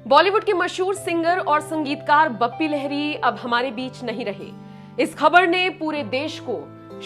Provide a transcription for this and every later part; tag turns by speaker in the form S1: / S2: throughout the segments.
S1: बॉलीवुड के मशहूर सिंगर और संगीतकार बप्पी लहरी अब हमारे बीच नहीं रहे। इस खबर ने पूरे देश को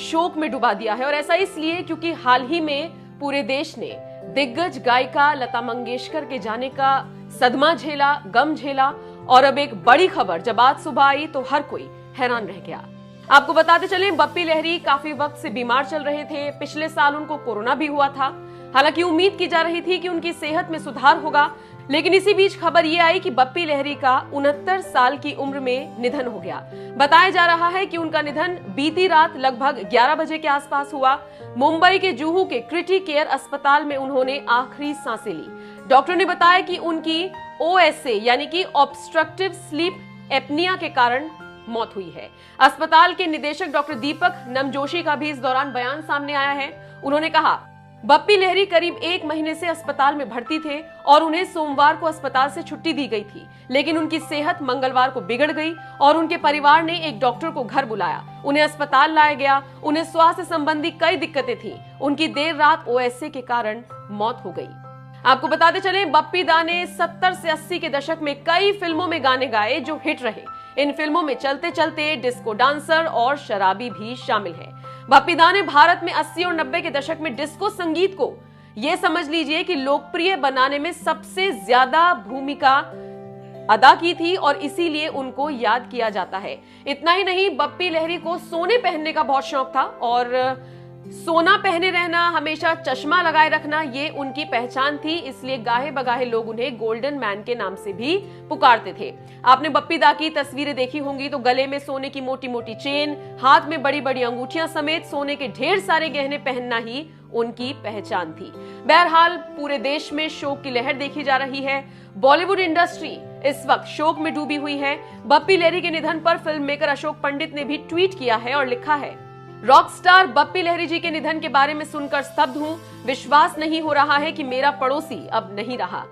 S1: शोक में डुबा दिया है और ऐसा इसलिए क्योंकि हाल ही में पूरे देश ने दिग्गज गायिका लता मंगेशकर के जाने का सदमा झेला, गम झेला और अब एक बड़ी खबर जब आज सुबह आई तो हर कोई हैरान रह गया। आपको बताते चलें, बप्पी लहरी काफी वक्त से बीमार चल रहे थे। पिछले साल उनको कोरोना भी हुआ था। हालांकि उम्मीद की जा रही थी कि उनकी सेहत में सुधार होगा, लेकिन इसी बीच खबर ये आई कि बप्पी लहरी का 69 साल की उम्र में निधन हो गया। बताया जा रहा है कि उनका निधन बीती रात लगभग 11 बजे के आसपास हुआ। मुंबई के जुहू के क्रिटी केयर अस्पताल में उन्होंने आखिरी सांसें ली। डॉक्टर ने बताया कि उनकी OSA यानी कि ऑब्स्ट्रक्टिव स्लीप एपनिया के कारण मौत हुई है। अस्पताल के निदेशक डॉक्टर दीपक नमजोशी का भी इस दौरान बयान सामने आया है। उन्होंने कहा, बप्पी लहरी करीब 1 महीने से अस्पताल में भर्ती थे और उन्हें सोमवार को अस्पताल से छुट्टी दी गई थी, लेकिन उनकी सेहत मंगलवार को बिगड़ गई और उनके परिवार ने एक डॉक्टर को घर बुलाया। उन्हें अस्पताल लाया गया। उन्हें स्वास्थ्य संबंधी कई दिक्कतें थी। उनकी देर रात OSA के कारण मौत हो गई। आपको बताते चलें, बप्पी दा ने 70 से 80 के दशक में कई फिल्मों में गाने गाए जो हिट रहे। इन फिल्मों में चलते चलते, डिस्को डांसर और शराबी भी शामिल है। बप्पी दा ने भारत में 80 और 90 के दशक में डिस्को संगीत को यह समझ लीजिए कि लोकप्रिय बनाने में सबसे ज्यादा भूमिका अदा की थी और इसीलिए उनको याद किया जाता है। इतना ही नहीं, बप्पी लहरी को सोने पहनने का बहुत शौक था और सोना पहने रहना, हमेशा चश्मा लगाए रखना, ये उनकी पहचान थी। इसलिए गाहे बगाहे लोग उन्हें गोल्डन मैन के नाम से भी पुकारते थे। आपने बप्पी दा की तस्वीरें देखी होंगी तो गले में सोने की मोटी मोटी चेन, हाथ में बड़ी बड़ी अंगूठियां समेत सोने के ढेर सारे गहने पहनना ही उनकी पहचान थी। बहरहाल पूरे देश में शोक की लहर देखी जा रही है। बॉलीवुड इंडस्ट्री इस वक्त शोक में डूबी हुई है। बप्पी लहरी के निधन पर फिल्म मेकर अशोक पंडित ने भी ट्वीट किया है और लिखा है, रॉक स्टार बप्पी लहरी जी के निधन के बारे में सुनकर स्तब्ध हूं। विश्वास नहीं हो रहा है कि मेरा पड़ोसी अब नहीं रहा।